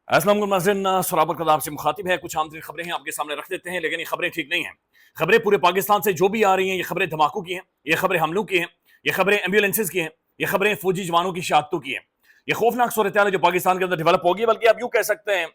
अस्सलाम वालेकुम नाज़रीन, सराबर कदा आपसे मुखातिब है। कुछ आमतरीन खबरें हैं आपके सामने रख देते हैं, लेकिन ये खबरें ठीक नहीं हैं। खबरें पूरे पाकिस्तान से जो भी आ रही हैं, ये खबरें धमाकों की हैं, ये खबरें हमलों की हैं, ये खबरें एम्बुलेंसेज की हैं, ये खबरें फौजी जवानों की शहादतों की हैं। ये खौफनाक सूरत हाल है जो पाकिस्तान के अंदर डेवलप होगी। बल्कि आप यूं कह सकते हैं,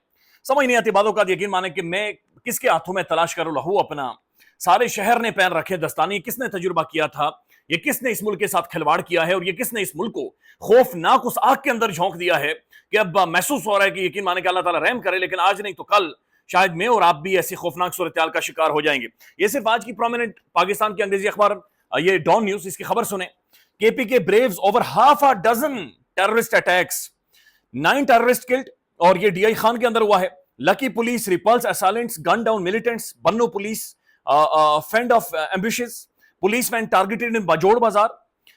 समझ नहीं आती बातों का यकीन माने कि मैं किसके हाथों में तलाश करूं लहू अपना। सारे शहर ने पैर रखे दस्तानी, किसने तजुर्बा किया था, ये किसने इस मुल्क के साथ खिलवाड़ किया है, और ये किसने इस मुल्क को खौफनाक उस आग के अंदर झोंक दिया है कि अब महसूस हो रहा है कि यकीन माने कि अल्लाह ताला रहम करे, लेकिन आज नहीं तो कल शायद मैं और आप भी ऐसी खौफनाक सूरत हाल का शिकार हो जाएंगे। ये सिर्फ आज की प्रोमिनेंट पाकिस्तान की अंग्रेजी अखबार ये डॉन न्यूज, इसकी खबर सुने। KPK braves over half a dozen terrorist attacks, 9 terrorist killed, और ये डीआई खान के अंदर हुआ है। Lakki police repulse assailants, gun down militants, Bannu police fend off ambitions, policeman targeted in Bajaur bazaar,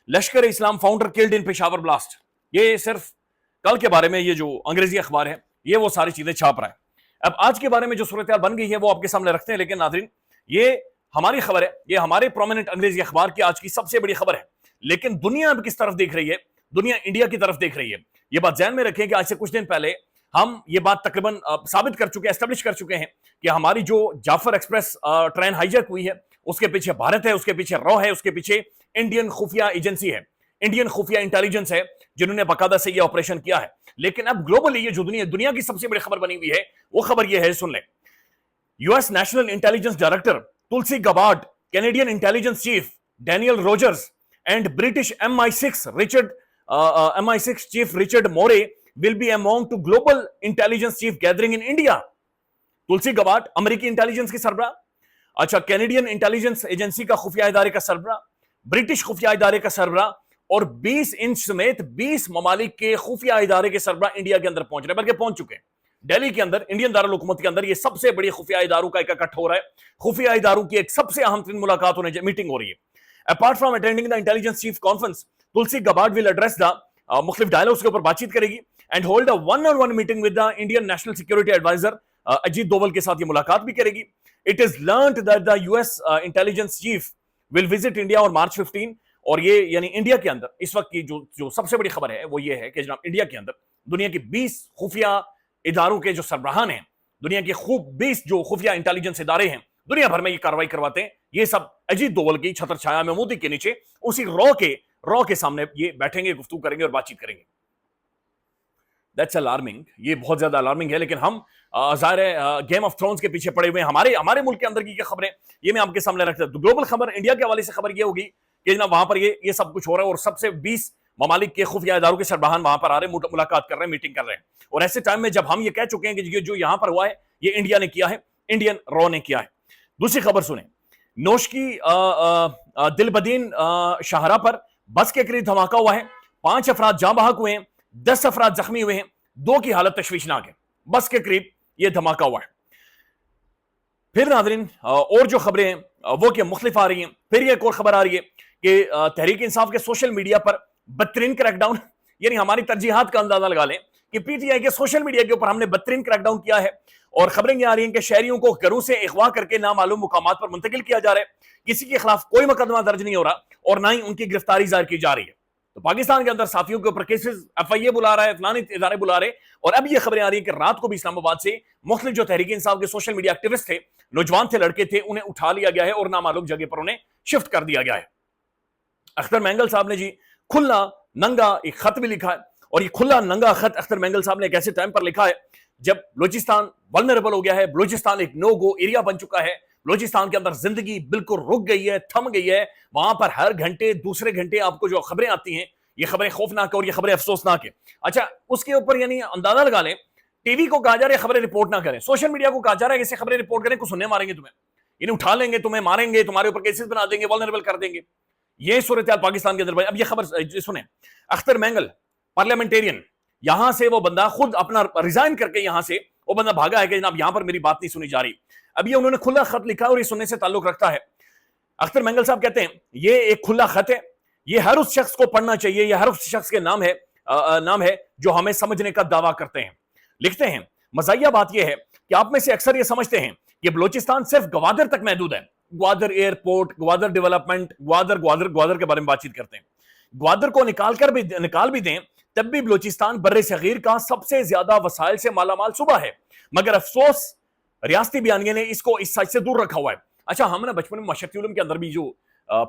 Lashkar Islam founder killed in Peshawar blast. ये सिर्फ कल के बारे में ये जो अंग्रेजी अखबार है ये वो सारी चीजें छाप रहा है। अब आज के बारे में जो सूरत बन गई है वो आपके सामने रखते हैं, लेकिन नाज़रीन ये हमारी खबर है, ये हमारे प्रोमिनेंट अंग्रेजी अखबार की आज की सबसे बड़ी खबर है। लेकिन दुनिया अब किस तरफ देख रही है? दुनिया इंडिया की तरफ देख रही है। ये बात ध्यान में रखें कि आज से कुछ दिन पहले हम ये बात तकरीबन साबित कर चुके हैं, एस्टेब्लिश कर चुके हैं कि हमारी जो जाफर एक्सप्रेस ट्रेन हाईजैक हुई है उसके पीछे भारत है, उसके पीछे रॉ है, उसके पीछे इंडियन खुफिया एजेंसी है, इंडियन खुफिया इंटेलिजेंस है, जिन्होंने बाकायदा से ये ऑपरेशन किया है। लेकिन अब ग्लोबली ये जो दुनिया की सबसे बड़ी खबर बनी हुई है वो खबर ये है, सुन लें। US national intelligence director Tulsi Gabbard, Canadian intelligence chief Daniel Rogers and British MI6 chief Richard more will be among to global intelligence chief gathering in India। Tulsi Gabbard अमेरिकी इंटेलिजेंस की सरबराह, अच्छा कैनेडियन इंटेलिजेंस एजेंसी का खुफिया इदारे का सरबराह, British खुफिया इदारे का सरबराह, और 20 इंच समेत 20 ममालिक के खुफिया इदारे के सरबराह इंडिया के अंदर पहुंच रहे हैं, बल्कि पहुंच चुके हैं। दिल्ली के अंदर इंडियन दारुल हुकूमत के अंदर ये सबसे बड़ी खुफिया इदारों का इकट्ठा हो रहा है। खुफिया इदारों की एक सबसे अहम तरीन मुलाकात होने मीटिंग हो रही है। Apart from attending the intelligence chief conference, Tulsi Gabbard will address the मुख्तलिफ डायलॉग्स के ऊपर बातचीत करेगी and hold a one on one meeting with the Indian national security adviser Ajit Doval के साथ ये मुलाकात भी करेगी। It is learned that the US intelligence chief will visit India on March 15, और ये यानी इंडिया के अंदर इस वक्त की जो सबसे बड़ी खबर है वो ये है कि जनाब इंडिया के अंदर दुनिया की 20 खुफिया इदारों के जो सरबराहान हैं, दुनिया के खूब 20 जो खुफिया इंटेलिजेंस इदारे हैं दुनिया भर में ये कार्रवाई करवाते हैं, ये सब अजीत डोवल की छत्र छाया में मोदी के नीचे उसी रॉ के सामने ये बैठेंगे, गुफ्तगू करेंगे और बातचीत करेंगे। दैट्स अलार्मिंग, ये बहुत ज्यादा अलार्मिंग है। लेकिन हम ज़ाहिर है गेम ऑफ थ्रोन्स के पीछे पड़े हुए हैं। हमारे मुल्क के अंदर की क्या खबरें ये मैं आपके सामने रखता हूं। ग्लोबल खबर इंडिया के हवाले से खबर ये होगी कि जनाब वहां पर ये सब कुछ हो रहा है, और सबसे 20 ममालिक के खुफिया इदारों के सरबराहान वहां पर आ रहे हैं, मुलाकात कर रहे हैं, मीटिंग कर रहे हैं। और ऐसे टाइम में जब हम ये कह चुके हैं कि जो यहां पर हुआ है ये इंडिया ने किया है, इंडियन रॉ ने किया है। दूसरी खबर सुने, नोशकी दिलबदीन शाहरा पर बस के करीब धमाका हुआ है, 5 अफराद जाँ बहक हुए हैं, 10 अफराद जख्मी हुए हैं, 2 की हालत तशवीशनाक है। बस के करीब ये धमाका हुआ है। फिर नाज़रीन और जो खबरें हैं वो क्या मुख्तलिफ आ रही हैं। फिर ये एक और खबर आ रही है कि तहरीक इंसाफ के सोशल मीडिया पर बदतरीन क्रैकडाउन, यानी हमारी तरजीहात का अंदाजा लगा लें कि पीटीआई के सोशल मीडिया के ऊपर हमने बदतरीन क्रैकडाउन किया है। और खबरें ये आ रही हैं कि शहरियों को घरों से अगवा करके नामालूम मुकामात पर मुंतकिल किया जा रहा है, किसी के खिलाफ कोई मुकदमा दर्ज नहीं हो रहा और ना ही उनकी गिरफ्तारी जाहिर की जा रही है। तो पाकिस्तान के अंदर साथियों के ऊपर केसेस एफआईए बुला रहा है, फलाने इदारे बुला रहे। और अब ये खबरें आ रही है कि रात को भी इस्लामाबाद से मुख्तलिफ जो तहरीक इंसाफ के सोशल मीडिया एक्टिविस्ट थे, नौजवान थे, लड़के थे, उन्हें उठा लिया गया है और नामालूम जगह पर उन्हें शिफ्ट कर दिया गया है। अख्तर मैंगल साहब ने जी खुला नंगा एक खत भी लिखा है, और ये खुला नंगा खत अख्तर मैंगल साहब ने एक ऐसे टाइम पर लिखा है जब बलूचिस्तान वल्नरेबल हो गया है, बलूचिस्तान एक नो गो एरिया बन चुका है, बलूचिस्तान के अंदर जिंदगी बिल्कुल रुक गई है, थम गई है। वहां पर हर घंटे दूसरे घंटे आपको जो खबरें आती हैं ये खबरें खौफनाक है और ये खबरें अफसोसनाक है। अच्छा, उसके ऊपर यानी अंदाजा लगा लें, टीवी को कहा जा रहा है खबरें रिपोर्ट ना करें, सोशल मीडिया को कहा जा रहा है ऐसे खबरें रिपोर्ट करें, कुछ सुनने मारेंगे तुम्हें, इन्हें उठा लेंगे, तुम्हें मारेंगे, तुम्हारे ऊपर केसेस बना देंगे, वल्नरेबल कर देंगे। ये सूरत हाल पाकिस्तान के अंदर। अब ये खबर सुने, अख्तर मैंगल पार्लियामेंटेरियन, यहां से वो बंदा खुद अपना रिजाइन करके यहां से वो बंदा भागा है कि जनाब यहां पर मेरी बात नहीं सुनी जा रही। अब ये उन्होंने खुला खत लिखा और ये सुनने से ताल्लुक रखता है। अख्तर मैंगल साहब कहते हैं ये एक खुला खत है, ये हर उस शख्स को पढ़ना चाहिए, ये हर उस शख्स के नाम है जो हमें समझने का दावा करते हैं। लिखते हैं, मज़ाहिया बात यह है कि आप में से अक्सर ये समझते हैं कि बलूचिस्तान सिर्फ ग्वादर तक महदूद है। ग्वादर एयरपोर्ट, ग्वादर डेवलपमेंट, ग्वादर के बारे में बातचीत करते हैं। ग्वादर को निकाल भी दें تب بھی بلوچستان بر صغیر کا سب سے زیادہ وسائل سے مالا مال صوبہ ہے، مگر افسوس ریاستی بیانیے نے اس کو اس سائٹ سے دور رکھا ہوا ہے۔ اچھا، ہم نے بچپن میں معاشرتی علوم کے اندر بھی جو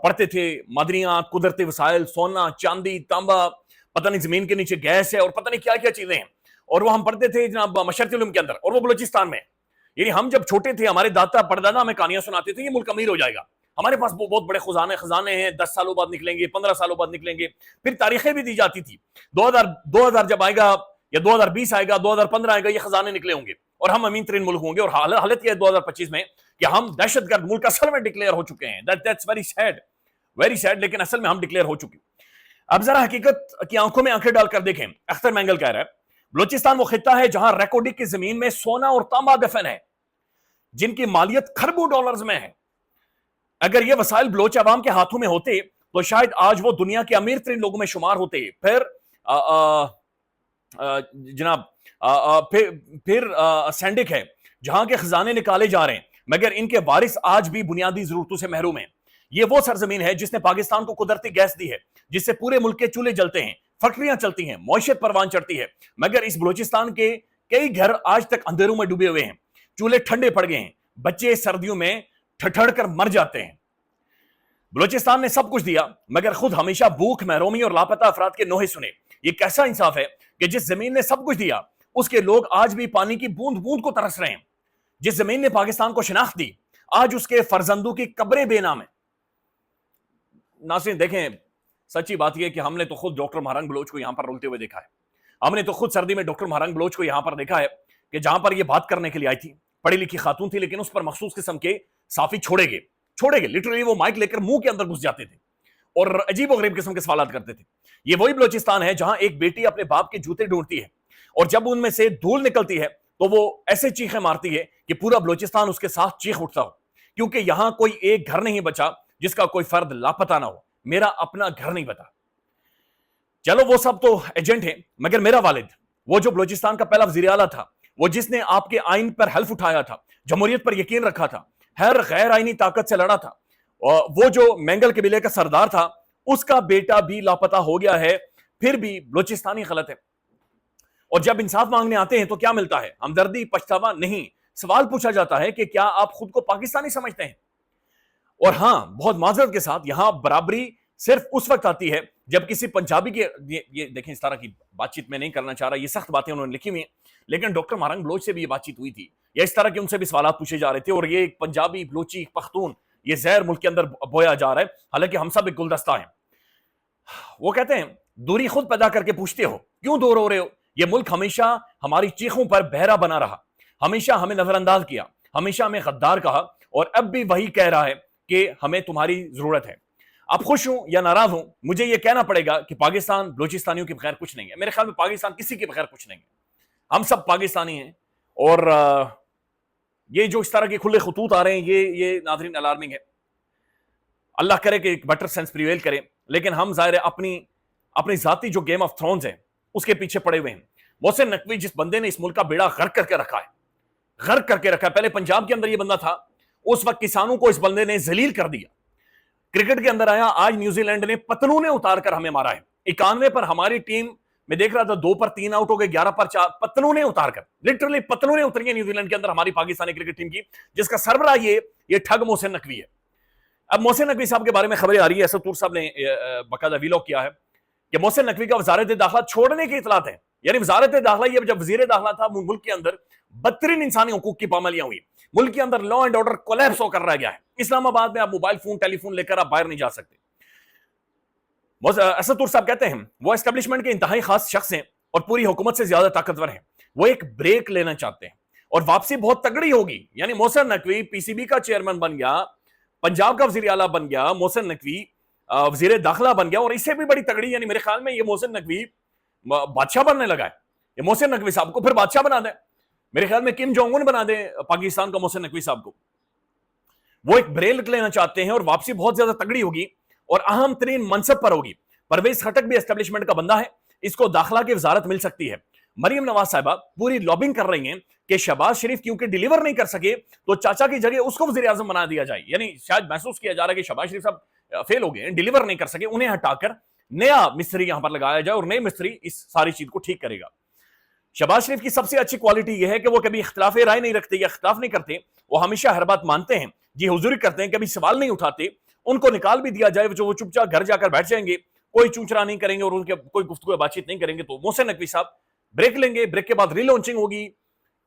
پڑھتے تھے، معدنیات، قدرتی وسائل، سونا، چاندی، تانبا، پتہ نہیں زمین کے نیچے گیس ہے اور پتہ نہیں کیا کیا چیزیں ہیں، اور وہ ہم پڑھتے تھے جناب معاشرتی علوم کے اندر، اور وہ بلوچستان میں۔ یعنی ہم جب چھوٹے تھے، ہمارے دادا پردادا ہمیں کہانیاں سناتے تھے، یہ ملک امیر ہو جائے گا، ہمارے پاس بہت بڑے خزانے ہیں، 10 سالوں بعد نکلیں گے، 15 سالوں بعد نکلیں گے۔ پھر تاریخیں بھی دی جاتی تھی، 2000 جب آئے گا یا 2020 آئے گا، 2015 آئے گا، یہ خزانے نکلے ہوں گے اور ہم امین ترین ملک ہوں گے۔ اور حالت یہ ہے 2025 میں کہ ہم دہشت گرد ملک اصل میں ڈکلیئر ہو چکے ہیں۔ دیٹس ویری سیڈ، لیکن اصل میں ہم ڈکلیئر ہو چکے۔ اب ذرا حقیقت کی آنکھوں میں آنکھیں ڈال کر دیکھیں۔ اختر مینگل کہہ رہا ہے بلوچستان وہ خطہ ہے جہاں ریکوڈک کی زمین میں سونا اور تانبا دفن ہے، جن کی مالیت کھربوں ڈالرز میں ہے۔ اگر یہ وسائل بلوچ عوام کے ہاتھوں میں ہوتے تو شاید آج وہ دنیا کے امیر ترین لوگوں میں شمار ہوتے۔ پھر جناب پھر سینڈک ہے جہاں کے خزانے نکالے جا رہے ہیں، مگر ان کے وارث آج بھی بنیادی ضرورتوں سے محروم ہیں۔ یہ وہ سرزمین ہے جس نے پاکستان کو قدرتی گیس دی ہے، جس سے پورے ملک کے چولہے جلتے ہیں، فیکٹریاں چلتی ہیں، معیشت پروان چڑھتی ہے، مگر اس بلوچستان کے کئی گھر آج تک اندھیروں میں ڈوبے ہوئے ہیں، چولہے ٹھنڈے پڑ گئے ہیں، بچے سردیوں میں ٹھٹھڑ کر مر جاتے ہیں۔ بلوچستان نے سب کچھ دیا مگر خود ہمیشہ بھوک، محرومی اور لاپتہ افراد کے نوحے سنے۔ یہ کیسا انصاف ہے کہ جس زمین نے سب کچھ دیا اس کے لوگ آج بھی پانی کی بوند بوند کو ترس رہے ہیں۔ جس زمین نے پاکستان کو شناخت دی آج اس کے فرزندوں کی قبریں بے نام ہیں۔ ناظرین دیکھیں، سچی بات یہ کہ ہم نے تو خود ڈاکٹر مہرنگ بلوچ کو یہاں پر رولتے ہوئے دیکھا ہے۔ ہم نے تو خود سردی میں ڈاکٹر مہرنگ بلوچ کو یہاں پر دیکھا ہے کہ جہاں پر یہ بات کرنے کے لیے آئی تھی، پڑھی لکھی خاتون تھی، لیکن اس پر مخصوص قسم کے صافی چھوڑے گئے، لٹرلی وہ مائک لے کر منہ کے اندر گھس جاتے تھے اور عجیب و غریب قسم کے سوالات کرتے تھے۔ یہ وہی بلوچستان ہے جہاں ایک بیٹی اپنے باپ کے جوتے ڈھونڈتی ہے اور جب ان میں سے دھول نکلتی ہے تو وہ ایسے چیخیں مارتی ہے کہ پورا بلوچستان اس کے ساتھ چیخ اٹھتا ہو، کیونکہ یہاں کوئی ایک گھر نہیں بچا جس کا کوئی فرد لاپتہ نہ ہو۔ میرا اپنا گھر نہیں بتا۔ چلو وہ سب تو ایجنٹ ہیں، مگر میرا والد، وہ جو بلوچستان کا پہلا وزیر اعلیٰ تھا، وہ جس نے آپ کے آئین پر حلف اٹھایا تھا، جمہوریت پر یقین رکھا تھا، ہر غیر آئینی طاقت سے لڑا تھا، وہ جو مینگل قبیلے کا سردار تھا، اس کا بیٹا بھی لاپتہ ہو گیا ہے، پھر بھی بلوچستانی غلط ہے۔ اور جب انصاف مانگنے آتے ہیں تو کیا ملتا ہے؟ ہمدردی، پچھتاوا نہیں، سوال پوچھا جاتا ہے کہ کیا آپ خود کو پاکستانی سمجھتے ہیں؟ اور ہاں، بہت معذرت کے ساتھ یہاں برابری صرف اس وقت آتی ہے جب کسی پنجابی کے، یہ دیکھیں اس طرح کی بات چیت میں نہیں کرنا چاہ رہا، یہ سخت باتیں انہوں نے لکھی ہوئی ہیں، لیکن ڈاکٹر مہرنگ بلوچ سے بھی یہ بات چیت ہوئی تھی، یا اس طرح کے ان سے بھی سوالات پوچھے جا رہے تھے، اور یہ ایک پنجابی، بلوچی، پختون، یہ زہر ملک کے اندر بویا جا رہا ہے، حالانکہ ہم سب ایک گلدستہ ہیں۔ وہ کہتے ہیں دوری خود پیدا کر کے پوچھتے ہو کیوں دور ہو رہے ہو؟ یہ ملک ہمیشہ ہماری چیخوں پر بہرا بنا رہا، ہمیشہ ہمیں نظر انداز کیا، ہمیشہ ہمیں غدار کہا، اور اب بھی وہی کہہ رہا ہے کہ ہمیں تمہاری ضرورت ہے۔ آپ خوش ہوں یا ناراض ہوں، مجھے یہ کہنا پڑے گا کہ پاکستان بلوچستانیوں کے بغیر کچھ نہیں ہے۔ میرے خیال میں پاکستان کسی کے بغیر کچھ نہیں ہے، ہم سب پاکستانی ہیں، اور یہ جو اس طرح کے کھلے خطوط آ رہے ہیں یہ ناظرین الارمنگ ہے۔ اللہ کرے کہ ایک بیٹر سینس پریویل کرے، لیکن ہم ظاہر ہے اپنی ذاتی جو گیم آف تھرونز ہے اس کے پیچھے پڑے ہوئے ہیں۔ محسن نقوی جس بندے نے اس ملک کا بیڑا غرق کر کے رکھا ہے، پہلے پنجاب کے اندر یہ بندہ تھا، اس وقت کسانوں کو اس بندے نے ذلیل کر دیا۔ کرکٹ کے اندر آیا، آج نیوزی لینڈ نے پتلونے اتار کر ہمیں مارا ہے۔ 91 پر ہماری ٹیم میں دیکھ رہا تھا 2 پر 3 آؤٹ ہو گئے، 11 پر 4، پتلونے اتار کر، لٹرلی پتلونے اتری ہیں نیوزی لینڈ کے اندر ہماری پاکستانی کرکٹ ٹیم کی، جس کا سربراہ یہ ٹھگ محسن نقوی ہے۔ اب محسن نقوی صاحب کے بارے میں خبریں آ رہی ہے، اسد طور صاحب نے باقاعدہ ویلاگ کیا ہے کہ محسن نقوی کا وزارت داخلہ چھوڑنے کی اطلاعات ہیں، یعنی وزارت داخلہ، یہ جب وزیر داخلہ تھا، ملک کے اندر بدترین انسانی حقوق کی پامالیاں ہوئی، ملک کے اندر لا اینڈ آرڈر کولیپس ہو کر رہ گیا ہے۔ اسلام آباد میں آپ موبائل فون، ٹیلی فون لے کر آپ باہر نہیں جا سکتے۔ اسد طور صاحب کہتے ہیں وہ اسٹیبلشمنٹ کے انتہائی خاص شخص ہیں اور پوری حکومت سے زیادہ طاقتور ہیں، وہ ایک بریک لینا چاہتے ہیں اور واپسی بہت تگڑی ہوگی۔ یعنی محسن نقوی پی سی بی کا چیئرمین بن گیا، پنجاب کا وزیر اعلیٰ بن گیا، محسن نقوی وزیر داخلہ بن گیا، اور اس سے بھی بڑی تگڑی، یعنی میرے خیال میں یہ محسن نقوی بادشاہ بننے لگا ہے۔ یہ محسن نقوی صاحب کو پھر بادشاہ بنا دیں، میرے خیال میں کم جونگ ان بنا دیں پاکستان کا محسن نقوی صاحب کو۔ وہ ایک بریک لینا چاہتے ہیں اور واپسی بہت زیادہ تگڑی ہوگی اور اہم ترین منصب پر ہوگی۔ پرویز خٹک بھی اسٹیبلشمنٹ کا بندہ ہے، اس کو داخلہ کی وزارت مل سکتی ہے۔ مریم نواز صاحبہ پوری لابنگ کر رہی ہیں کہ شہباز شریف کیونکہ ڈیلیور نہیں کر سکے تو چاچا کی جگہ اس کو وزیر اعظم بنا دیا جائے، یعنی شاید محسوس کیا جا رہا ہے کہ شہباز شریف صاحب فیل ہو گئے، ڈیلیور نہیں کر سکے، انہیں ہٹا کر नया मिस्त्री यहां पर लगाया जाए और नए मिस्त्री इस सारी चीज को ठीक करेगा। शहबाज शरीफ की सबसे अच्छी क्वालिटी यह है कि वो कभी इख्तिलाफ राय नहीं रखते या इख्तिलाफ नहीं करते, वो हमेशा हर बात मानते हैं, जी हुजूरी करते हैं, कभी सवाल नहीं उठाते। उनको निकाल भी दिया जाए जो वो चुपचाप घर जाकर बैठ जाएंगे, कोई चूचरा नहीं करेंगे और उनके कोई गुफ्तगू बातचीत नहीं करेंगे। तो मोहसिन नकवी साहब ब्रेक लेंगे, ब्रेक के बाद रीलॉन्चिंग होगी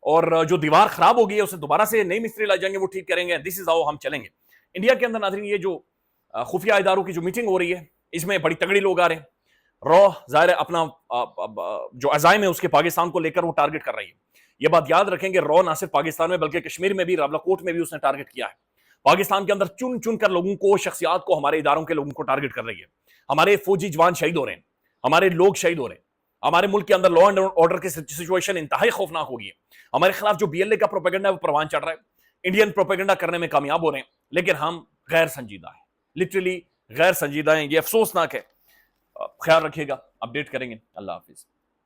और जो दीवार खराब होगी उसे दोबारा से नई मिस्त्री ला जाएंगे, वो ठीक करेंगे। दिस इज हाउ हम चलेंगे इंडिया के अंदर। नाज़रीन, ये जो खुफिया इदारों की जो मीटिंग हो रही है, इसमें बड़ी तगड़ी लोग आ रहे हैं। रॉ जाहिर है अपना जो अजाइम है उसके पाकिस्तान को लेकर वो टारगेट कर रही है। ये बात याद रखेंगे, रॉ ना सिर्फ पाकिस्तान में बल्कि कश्मीर में भी, रावलाकोट में भी उसने टारगेट किया है। पाकिस्तान के अंदर चुन चुन कर लोगों को, शख्सियात को, हमारे इदारों के लोगों को टारगेट कर रही है। हमारे फौजी जवान शहीद हो रहे हैं, हमारे लोग शहीद हो रहे हैं, हमारे मुल्क के अंदर लॉ एंड ऑर्डर की सिचुएशन इंतहाई खौफनाक हो गई है। हमारे खिलाफ जो बीएलए का प्रोपेगेंडा है वो परवान चढ़ रहा है, इंडियन प्रोपेगेंडा करने में कामयाब हो रहे हैं, लेकिन हम गैर संजीदा है, लिटरली गैर संजीदा है। ये अफसोसनाक है। ख्याल रखिएगा, अपडेट करेंगे। अल्लाह हाफिज।